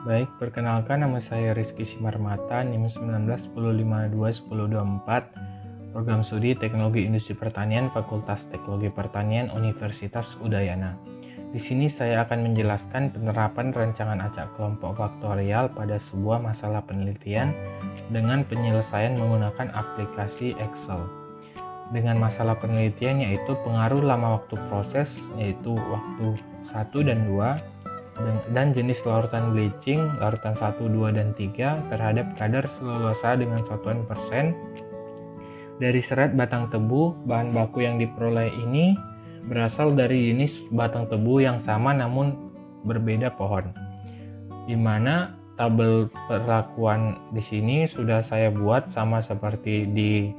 Baik, perkenalkan nama saya Rizky Simarmata, NIM 1910521024, Program Studi Teknologi Industri Pertanian, Fakultas Teknologi Pertanian, Universitas Udayana. Di sini saya akan menjelaskan penerapan rancangan acak kelompok faktorial pada sebuah masalah penelitian dengan penyelesaian menggunakan aplikasi Excel. Dengan masalah penelitian yaitu pengaruh lama waktu proses, yaitu waktu 1 dan 2, dan jenis larutan bleaching, larutan 1, 2, dan 3 terhadap kadar selulosa dengan satuan persen. Dari serat batang tebu, bahan baku yang diperoleh ini berasal dari jenis batang tebu yang sama namun berbeda pohon. Di mana tabel perlakuan di sini sudah saya buat sama seperti di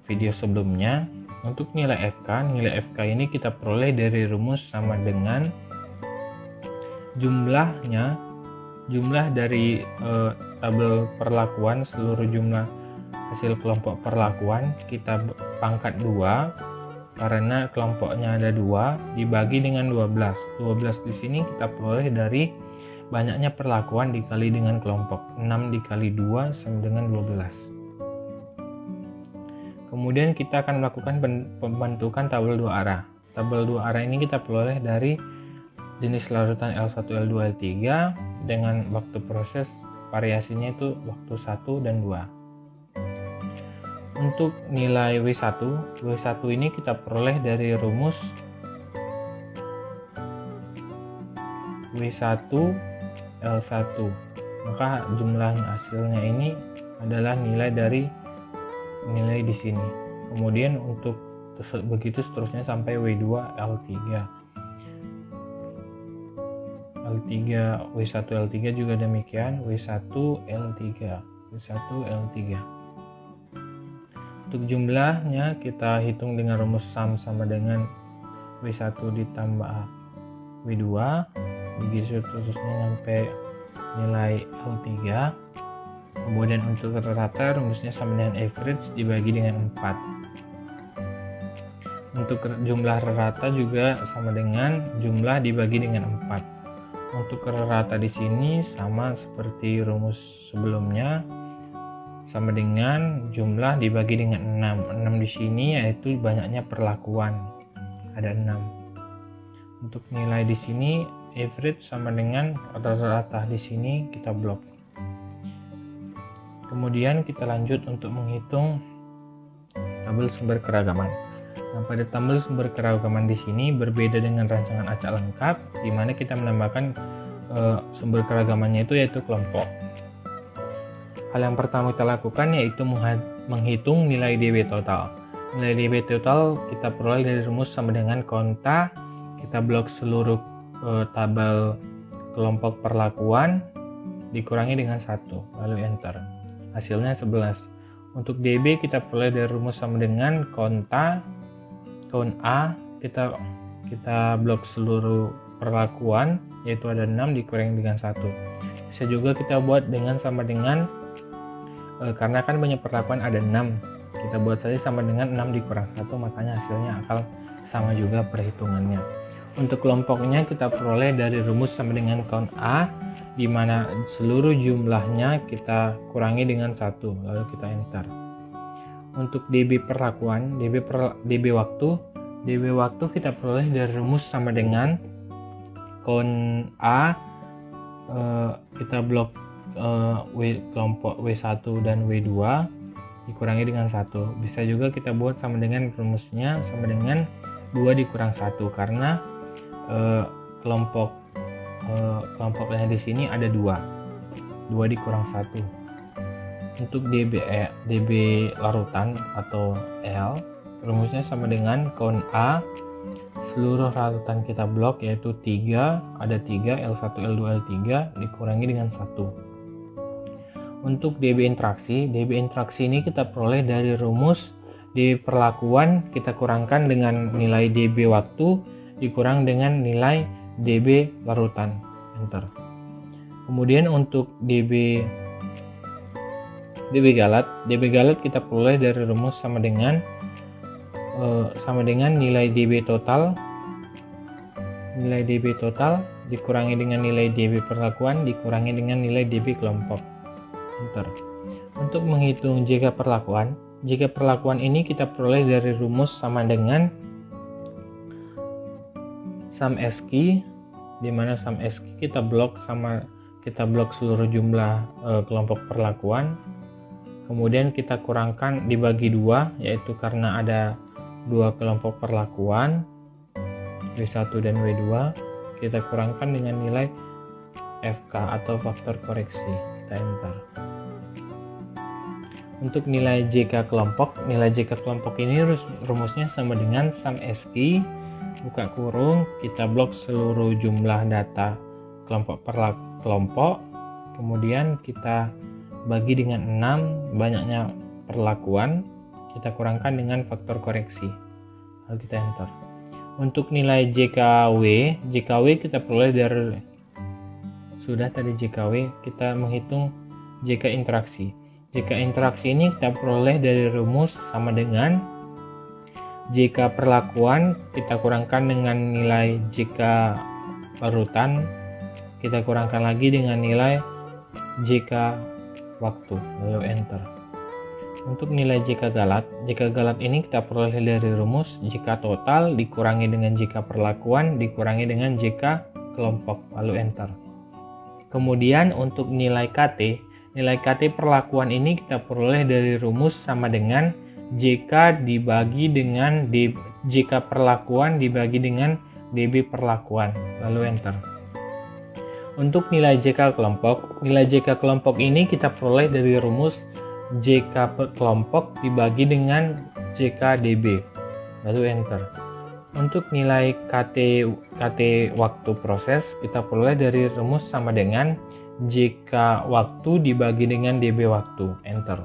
video sebelumnya. Untuk nilai FK ini kita peroleh dari rumus sama dengan jumlah dari tabel perlakuan, seluruh jumlah hasil kelompok perlakuan kita pangkat 2 karena kelompoknya ada 2 dibagi dengan 12 di sini kita peroleh dari banyaknya perlakuan dikali dengan kelompok. 6 dikali 2 sama dengan 12. Kemudian kita akan melakukan pembentukan tabel 2 arah. Tabel 2 arah ini kita peroleh dari jenis larutan L1, L2, L3 dengan waktu proses variasinya itu waktu 1 dan 2. Untuk nilai W1 ini kita peroleh dari rumus W1 L1. Maka jumlah hasilnya ini adalah nilai dari nilai di sini. Kemudian untuk begitu seterusnya sampai W2 L3. W1 L3 juga demikian, W1 L3. Untuk jumlahnya kita hitung dengan rumus sum sama dengan W1 ditambah W2, begitu seterusnya sampai nilai L3. Kemudian untuk rata rumusnya sama dengan average dibagi dengan 4. Untuk jumlah rata juga sama dengan jumlah dibagi dengan 4. Untuk rata di sini sama seperti rumus sebelumnya, sama dengan jumlah dibagi dengan 6. 6 di sini yaitu banyaknya perlakuan, ada 6. Untuk nilai di sini average sama dengan rata di sini kita blok. Kemudian kita lanjut untuk menghitung tabel sumber keragaman. Nah, pada tabel sumber keragaman di sini berbeda dengan rancangan acak lengkap, di mana kita menambahkan sumber keragamannya itu yaitu kelompok. Hal yang pertama kita lakukan yaitu menghitung nilai DB total. Nilai DB total kita peroleh dari rumus sama dengan konta, kita blok seluruh tabel kelompok perlakuan dikurangi dengan 1, lalu enter. Hasilnya 11. Untuk DB kita peroleh dari rumus sama dengan konta, count A, kita blok seluruh perlakuan yaitu ada 6 dikurangi dengan 1. Bisa juga kita buat dengan sama dengan karena kan banyak perlakuan ada 6, kita buat saja sama dengan 6 dikurang 1, makanya hasilnya akan sama juga perhitungannya. Untuk kelompoknya kita peroleh dari rumus sama dengan count A, di mana seluruh jumlahnya kita kurangi dengan 1, lalu kita enter. Untuk DB perlakuan, DB waktu kita peroleh dari rumus sama dengan count A, kita blok kelompok W1 dan W2 dikurangi dengan 1. Bisa juga kita buat sama dengan rumusnya sama dengan 2 dikurang 1 karena kelompoknya di sini ada 2 dikurang 1. Untuk DB larutan atau L, rumusnya sama dengan count A, seluruh larutan kita blok yaitu 3, ada 3, L1, L2, L3 dikurangi dengan 1. Untuk DB interaksi ini kita peroleh dari rumus DB perlakuan kita kurangkan dengan nilai DB waktu dikurang dengan nilai DB larutan, enter. Kemudian untuk DB galat kita peroleh dari rumus sama dengan nilai DB total nilai DB total dikurangi dengan nilai DB perlakuan dikurangi dengan nilai DB kelompok. Enter. Untuk menghitung jika perlakuan ini kita peroleh dari rumus sama dengan sum SQ, di mana sum SQ kita blok seluruh jumlah kelompok perlakuan, kemudian kita kurangkan dibagi 2, yaitu karena ada 2 kelompok perlakuan W1 dan W2, kita kurangkan dengan nilai FK atau faktor koreksi. Kita enter. Untuk nilai JK kelompok ini rumusnya sama dengan sum SQ buka kurung, kita blok seluruh jumlah data kelompok per kelompok, kemudian kita bagi dengan 6 banyaknya perlakuan, kita kurangkan dengan faktor koreksi. Lalu kita enter. Untuk nilai JKW kita peroleh dari JKW, kita menghitung JK interaksi. JK interaksi ini kita peroleh dari rumus sama dengan JK perlakuan kita kurangkan dengan nilai JK parutan, kita kurangkan lagi dengan nilai JK waktu, lalu enter. Untuk nilai JK galat ini kita peroleh dari rumus JK total dikurangi dengan JK perlakuan dikurangi dengan JK kelompok, lalu enter. Kemudian untuk nilai KT perlakuan ini kita peroleh dari rumus sama dengan JK dibagi dengan JK perlakuan dibagi dengan DB perlakuan, lalu enter. Untuk nilai JK kelompok ini kita peroleh dari rumus JK kelompok dibagi dengan JK DB, lalu enter. Untuk nilai KT waktu proses kita peroleh dari rumus sama dengan JK waktu dibagi dengan DB waktu, enter.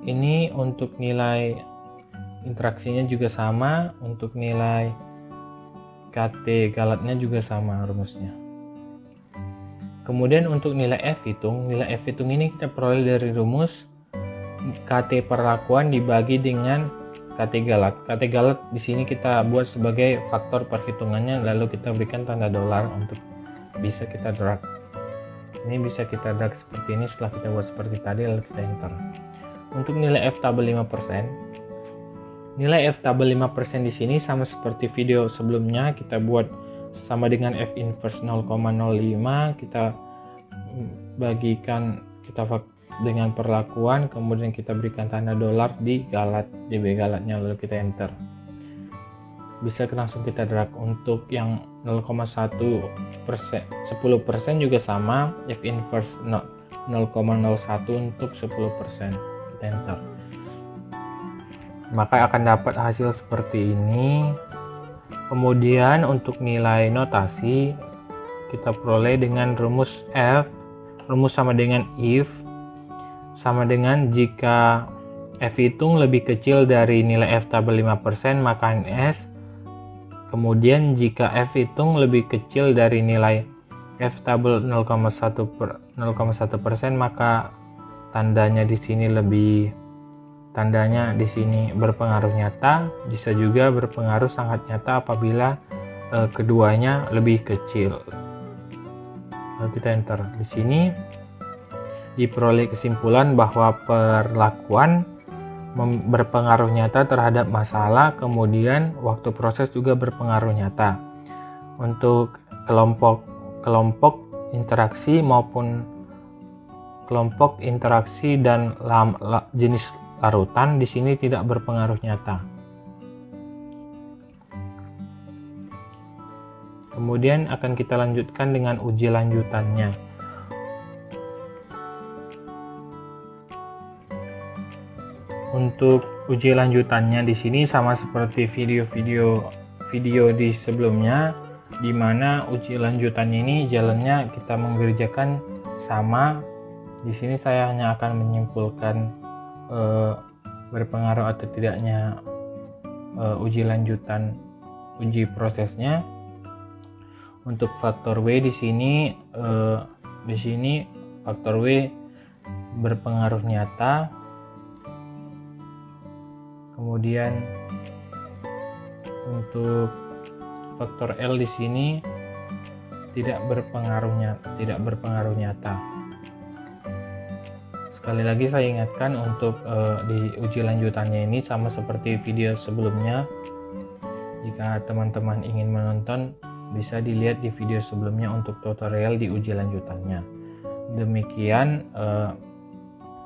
Ini untuk nilai interaksinya juga sama, untuk nilai KT galatnya juga sama rumusnya. Kemudian untuk nilai F hitung ini kita peroleh dari rumus KT perlakuan dibagi dengan KT galat. KT galat di sini kita buat sebagai faktor perhitungannya, lalu kita berikan tanda dolar untuk bisa kita drag. Ini bisa kita drag seperti ini setelah kita buat seperti tadi, lalu kita enter. Untuk nilai F tabel 5%. Nilai F tabel 5% di sini sama seperti video sebelumnya, kita buat sama dengan F inverse 0,05, kita bagikan dengan perlakuan, kemudian kita berikan tanda dolar di galat, DB galatnya, lalu kita enter. Bisa langsung kita drag. Untuk yang 0,1%, 10% juga sama, F inverse 0,01 untuk 10%, kita enter. Maka akan dapat hasil seperti ini. Kemudian untuk nilai notasi kita peroleh dengan rumus F, rumus sama dengan if, sama dengan jika F hitung lebih kecil dari nilai F tabel 5% maka NS. Kemudian jika F hitung lebih kecil dari nilai F tabel 0,1% maka tandanya di sini berpengaruh nyata, bisa juga berpengaruh sangat nyata apabila keduanya lebih kecil. Lalu kita enter. Di sini diperoleh kesimpulan bahwa perlakuan berpengaruh nyata terhadap masalah, kemudian waktu proses juga berpengaruh nyata. Untuk kelompok interaksi maupun kelompok interaksi dan jenis larutan di sini tidak berpengaruh nyata. Kemudian akan kita lanjutkan dengan uji lanjutannya. Untuk uji lanjutannya di sini sama seperti video di sebelumnya, di mana uji lanjutannya ini jalannya kita mengerjakan sama. Di sini saya hanya akan menyimpulkan berpengaruh atau tidaknya uji prosesnya. Untuk faktor W di sini faktor W berpengaruh nyata. Kemudian untuk faktor L di sini tidak berpengaruh nyata. Sekali lagi saya ingatkan untuk di uji lanjutannya ini sama seperti video sebelumnya. Jika teman-teman ingin menonton, bisa dilihat di video sebelumnya untuk tutorial di uji lanjutannya. Demikian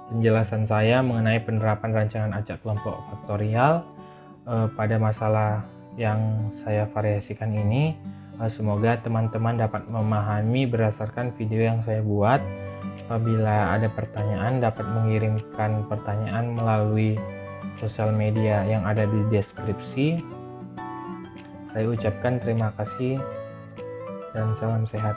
penjelasan saya mengenai penerapan rancangan acak kelompok faktorial pada masalah yang saya variasikan ini. Semoga teman-teman dapat memahami berdasarkan video yang saya buat. Apabila ada pertanyaan, dapat mengirimkan pertanyaan melalui sosial media yang ada di deskripsi. Saya ucapkan terima kasih dan salam sehat.